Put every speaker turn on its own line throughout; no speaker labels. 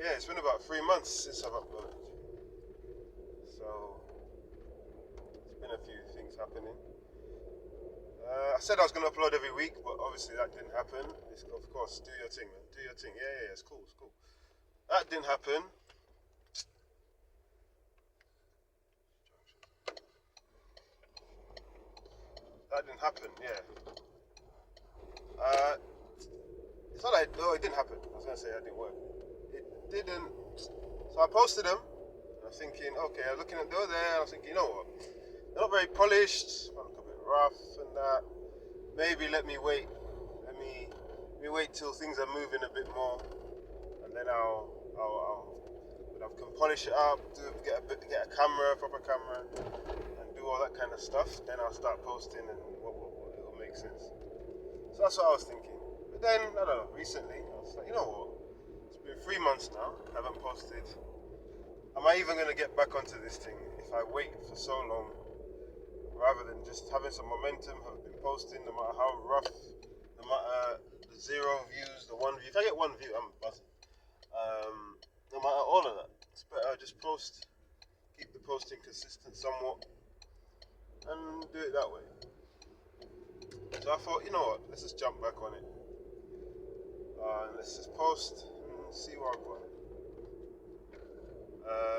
Yeah, it's been about 3 months since I've uploaded. So, there's been a few things happening. I said I was going to upload every week, but obviously that didn't happen. Of course, do your thing, man. Do your thing. Yeah, it's cool, it's cool. That didn't happen. Yeah. Uh, it's not like, no, it didn't happen. I was going to say that didn't work. It didn't. So I posted them. I was thinking, okay, I was looking at, they were there. I was thinking, you know what? They're not very polished. They look a bit rough and that. Maybe let me wait. Let me wait till things are moving a bit more, and then I can polish it up, get a camera, proper camera, and do all that kind of stuff. Then I'll start posting, and it'll make sense. So that's what I was thinking. But then I don't know. Recently, I was like, you know what? It's been 3 months now. I haven't posted. Am I even gonna get back onto this thing if I wait for so long? Rather than just having some momentum, have been posting no matter how rough, no matter the 0 views, the 1 view. If I get 1 view, I'm buzzing. No matter all of that, it's better I just post, keep the posting consistent somewhat, and do it that way. So I thought, you know what, let's just jump back on it. Let's just post and see what I've got.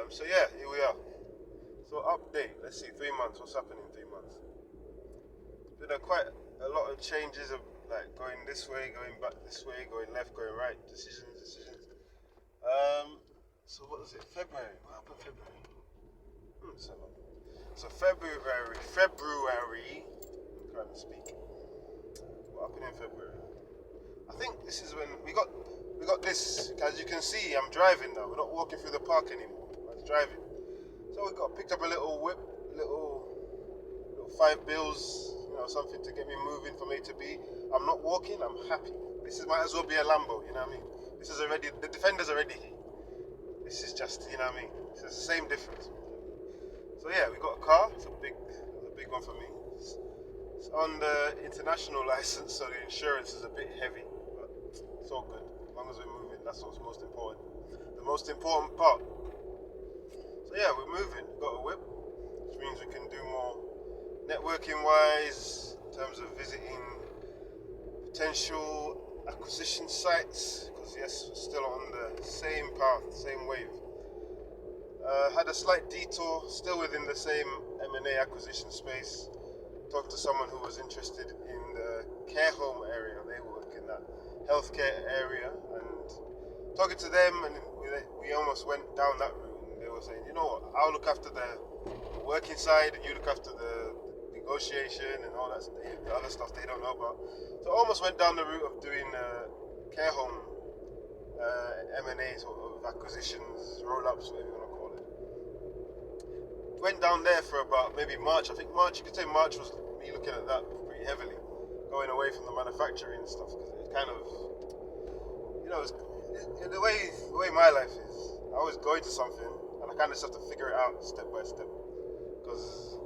So yeah, here we are. So update, let's see, 3 months, what's happening in 3 months? Been quite a lot of changes of like going this way, going back this way, going left, going right, decisions. So what was it, February? What happened February? So February, I'm trying to speak. What happened in February? I think this is when we got this, as you can see, I'm driving now, we're not walking through the park anymore, I was driving. So we picked up a little whip, little 5 bills, something to get me moving from A to B. I'm not walking, I'm happy. Might as well be a Lambo, you know what I mean? This is already, the Defender's already here. This is just, you know what I mean? It's the same difference. So yeah, we got a car, it's a big one for me. It's on the international license, so the insurance is a bit heavy, but it's all good. As long as we're moving, that's what's most important. The most important part. So yeah, we're moving, we've got a whip, which means we can do more networking wise, in terms of visiting potential acquisition sites, because yes, we're still on the same path, same wave. Had a slight detour, still within the same M&A acquisition space. Talked to someone who was interested in the care home area. They work in that healthcare area, and talking to them, and we almost went down that route. And they were saying, you know what, I'll look after the working side, and you look after the negotiation and all that, the other stuff they don't know about. So I almost went down the route of doing care home M&As or acquisitions, roll-ups, whatever you want to call it. Went down there for about maybe March. I think March, you could say March was me looking at that pretty heavily, going away from the manufacturing and stuff, because it's kind of, the way my life is, I always go into something and I kind of just have to figure it out step by step, because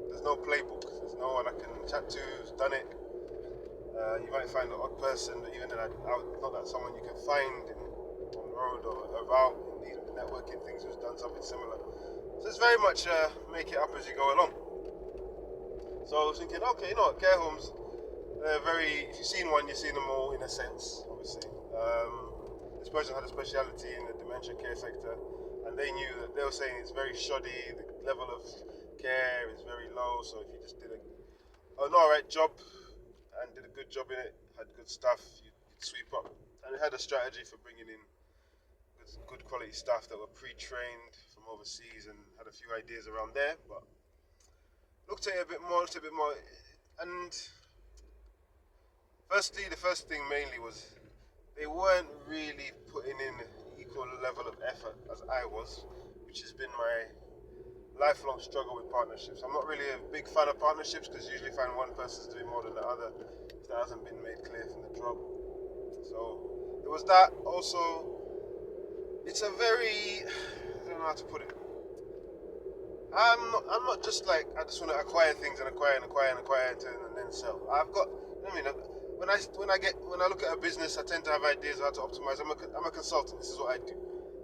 there's no playbook, there's no one I can chat to who's done it. You might find an odd person, but even not that someone you can find on the road or about in these networking things who's done something similar. So it's very much make it up as you go along. So I was thinking, okay, you know what, care homes, if you've seen one, you've seen them all in a sense, obviously. This person had a speciality in the dementia care sector, and they knew that they were saying it's very shoddy, the level of care is very low, so if you just did an alright job and did a good job in it, had good stuff, you'd sweep up. And it had a strategy for bringing in good quality staff that were pre-trained from overseas, and had a few ideas around there, but looked at it a bit more, and the first thing mainly was they weren't really putting in equal level of effort as I was, which has been my lifelong struggle with partnerships. I'm not really a big fan of partnerships, because you usually find one person's doing more than the other if that hasn't been made clear from the drop. So there was that. Also, it's a very, I don't know how to put it. I'm not just like, I just want to acquire things and acquire and then sell. When I look at a business, I tend to have ideas of how to optimize. I'm a consultant. This is what I do.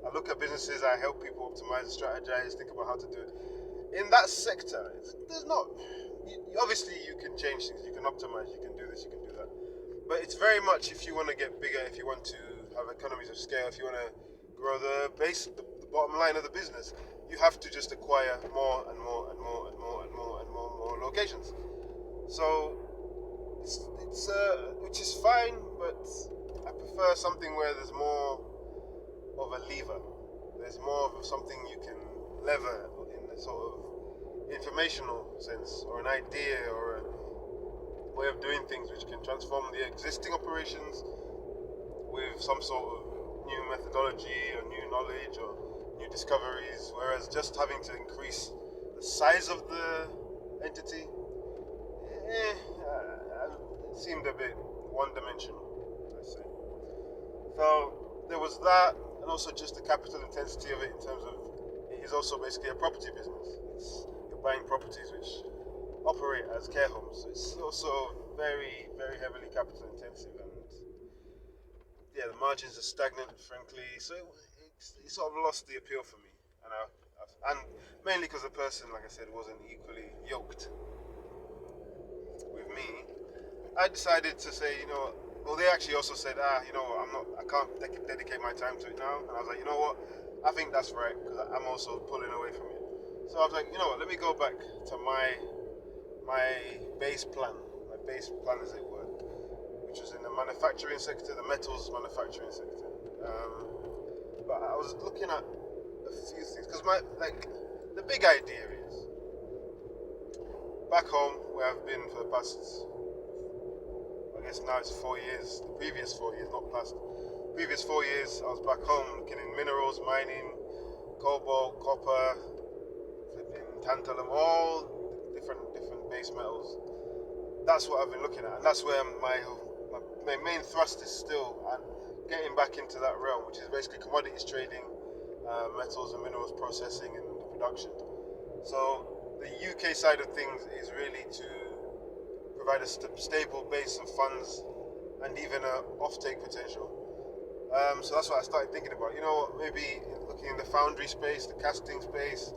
I look at businesses, I help people optimize and strategize, think about how to do it. In that sector, there's not. Obviously, you can change things, you can optimize, you can do this, you can do that. But it's very much if you want to get bigger, if you want to have economies of scale, if you want to grow the bottom line of the business, you have to just acquire more and more and more and more and more and more locations. So it's which is fine, but I prefer something where there's more of a lever. There's more of something you can lever in the sort of informational sense, or an idea, or a way of doing things which can transform the existing operations with some sort of new methodology or new knowledge or new discoveries, whereas just having to increase the size of the entity it seemed a bit one-dimensional, let's say. So there was that, and also just the capital intensity of it in terms of it is also basically a property business. You're buying properties which operate as care homes. It's also very, very heavily capital intensive, and yeah, the margins are stagnant, frankly. So it sort of lost the appeal for me, and mainly because the person, like I said, wasn't equally yoked with me. I decided to say, well, they actually also said, I can't dedicate my time to it now. And I was like, you know what? I think that's right, because I'm also pulling away from it. So I was like, you know what? Let me go back to my base plan, as it were, which was in the manufacturing sector, the metals manufacturing sector. But I was looking at a few things, because the big idea is, back home, where I've been for the past, I guess now it's 4 years, the previous 4 years, not past. Previous 4 years, I was back home looking in minerals, mining, cobalt, copper, flipping tantalum, all different base metals. That's what I've been looking at, and that's where my main thrust is still, and getting back into that realm, which is basically commodities trading, metals and minerals processing and production. So the UK side of things is really to provide a stable base of funds and even an offtake potential. So that's what I started thinking about. Maybe looking in the foundry space, the casting space,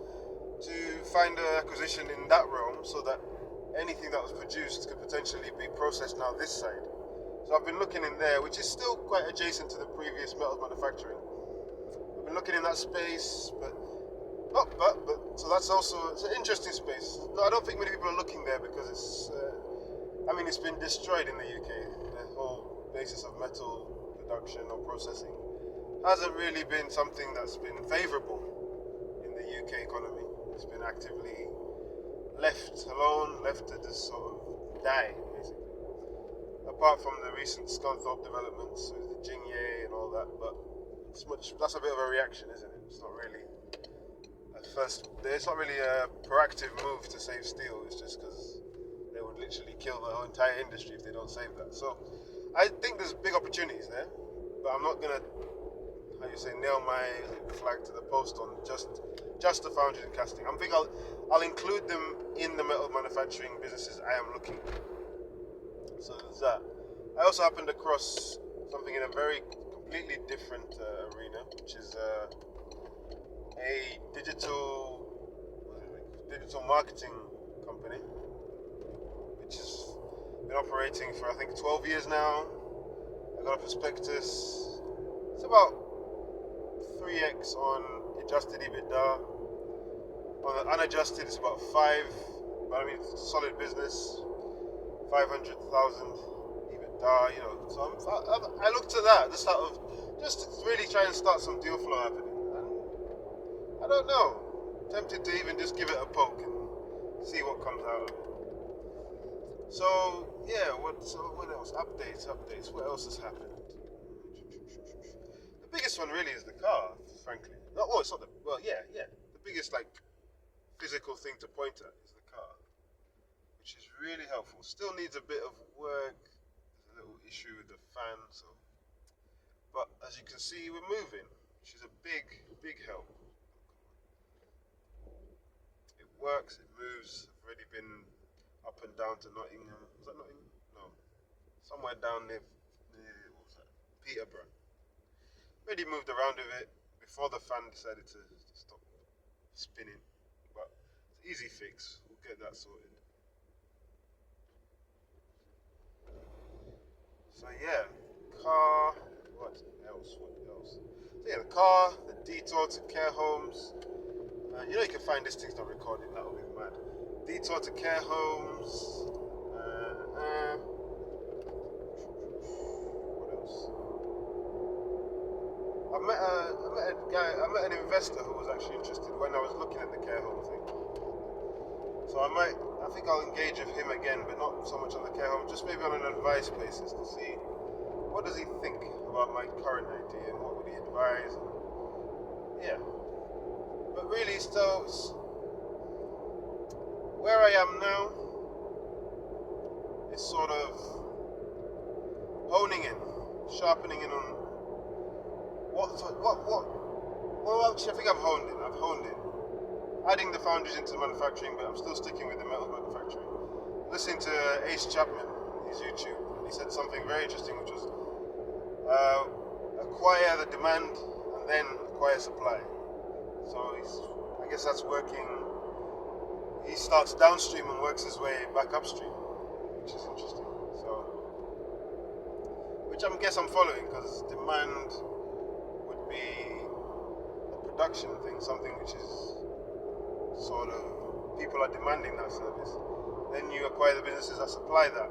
to find an acquisition in that realm, so that anything that was produced could potentially be processed now this side. So I've been looking in there, which is still quite adjacent to the previous metals manufacturing. I've been looking in that space, so that's it's an interesting space. No, I don't think many people are looking there because it's been destroyed in the UK. The whole basis of metal production or processing hasn't really been something that's been favourable in the UK economy. It's been actively left alone, left to just sort of die, basically. Apart from the recent Scunthorpe developments with the Jingye and all that, but that's a bit of a reaction, isn't it? It's not really it's not really a proactive move to save steel. It's just because they would literally kill the whole entire industry if they don't save that. So I think there's big opportunities there, but I'm not gonna, nail my flag to the post on just the foundry and casting. I think I'll include them in the metal manufacturing businesses I am looking at. So there's that. I also happened across something in a very completely different arena, which is a digital marketing company, which has been operating for I think 12 years now. I got a prospectus. It's about 3x on adjusted EBITDA. On the unadjusted, it's about 5. But it's a solid business. 500,000 EBITDA. So I looked at that, just to really try and start some deal flow happening. And I don't know. Tempted to even just give it a poke and see what comes out of it. So yeah, what else? Updates. What else has happened? The biggest one really is the car, frankly. It's not the biggest physical thing to point at is the car, which is really helpful. Still needs a bit of work. There's a little issue with the fan, but as you can see, we're moving, which is a big help. It works, it moves. I've already been up and down to Nottingham. Was that Nottingham? No. Somewhere down near what was that? Peterborough. Already moved around with it. before the fan decided to stop spinning. But it's easy fix. We'll get that sorted. So yeah, car. What else? What else? So yeah, the car, the detour to care homes. You can find these things not recorded. That would be mad. Detour to care homes. What else? I met an investor who was actually interested when I was looking at the care home thing. So I think I'll engage with him again, but not so much on the care home, just maybe on an advice basis to see what does he think about my current idea and what would he advise. Yeah, but really, still, where I am now is sort of honing in, sharpening in on what. Well, actually, I think I've honed in. Adding the foundries into manufacturing, but I'm still sticking with the metal manufacturing. Listening to Ace Chapman, his YouTube, he said something very interesting, which was acquire the demand and then acquire supply. So I guess that's working. He starts downstream and works his way back upstream, which is interesting. So, which I guess I'm following, because demand would be a production thing, something which is sort of people are demanding that service. Then you acquire the businesses that supply that.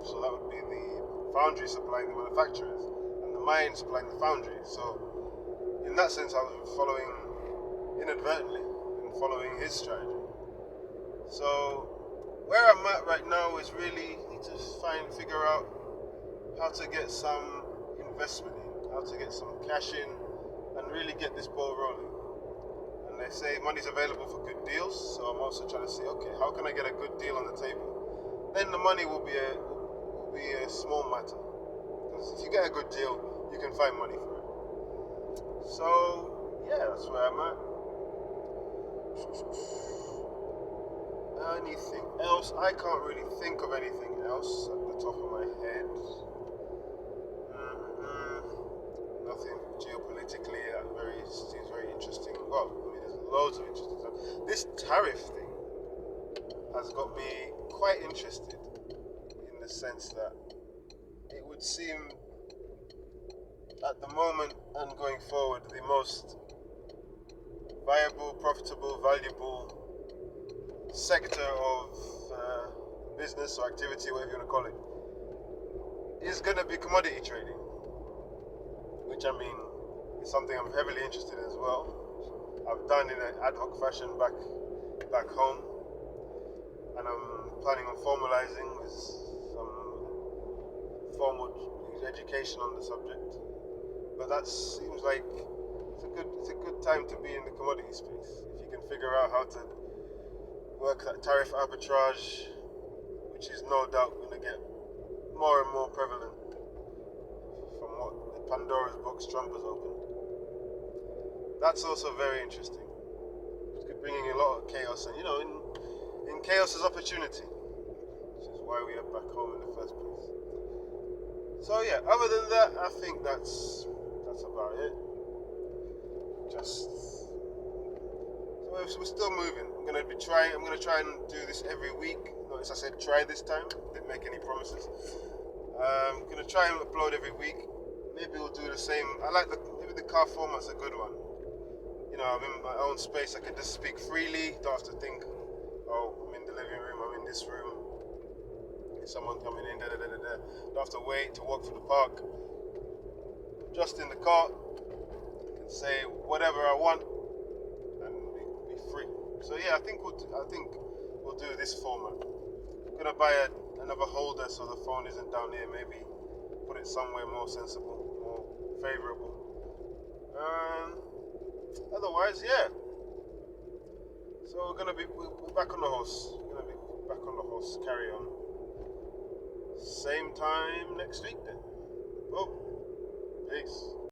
So that would be the foundry supplying the manufacturers and the mine supplying the foundry. So in that sense, I was following inadvertently and following his strategy. So where I'm at right now is really need to figure out how to get some investment in, how to get some cash in, and really get this ball rolling. And they say money's available for good deals, so I'm also trying to see, okay, how can I get a good deal on the table? Then the money will be a small matter, because if you get a good deal, you can find money for it. So yeah, that's where I'm at. Anything else? I can't really think of anything else at the top of my head. Nothing geopolitically that seems very interesting. Well, I mean, there's loads of interesting stuff. This tariff thing has got me quite interested, in the sense that it would seem at the moment and going forward the most viable, profitable, valuable sector of business or activity, whatever you want to call it, is going to be commodity trading, which I mean is something I'm heavily interested in as well. I've done in an ad hoc fashion back home, and I'm planning on formalizing with some formal education on the subject. But that seems like it's a good time to be in the commodity space if you can figure out how to work that tariff arbitrage, which is no doubt going to get more and more prevalent from what the Pandora's box Trump has opened. That's also very interesting. It's bringing a lot of chaos, and in chaos is opportunity, which is why we are back home in the first place. So yeah, other than that, I think that's about it. So we're still moving. I'm gonna try and do this every week. Notice I said try this time. Didn't make any promises. I'm gonna try and upload every week. Maybe we'll do the same. Maybe the car format's a good one. I'm in my own space. I can just speak freely. Don't have to think, oh, I'm in the living room, I'm in this room. Is someone coming in? Don't have to wait to walk through the park. Just in the car, I can say whatever I want and be free. So yeah, I think we'll do this format. I'm gonna buy another holder so the phone isn't down here. Maybe put it somewhere more sensible, more favorable. Otherwise, yeah. So we're back on the horse. We're gonna be back on the horse. Carry on. Same time next week then. Well, peace.